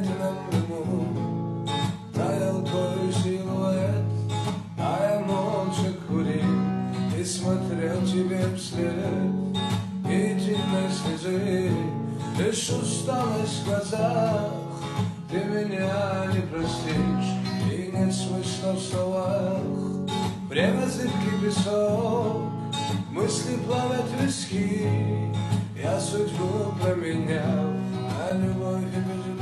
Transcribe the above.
сигаретном дыму таял твой силуэт, а я молча курил и смотрел тебе вслед. Единой слезы, лишь усталость в глазах, ты меня не простишь, и нет смысла в словах. Время зыбкий песок, мысли плавят виски, я судьбу променял, а любовь и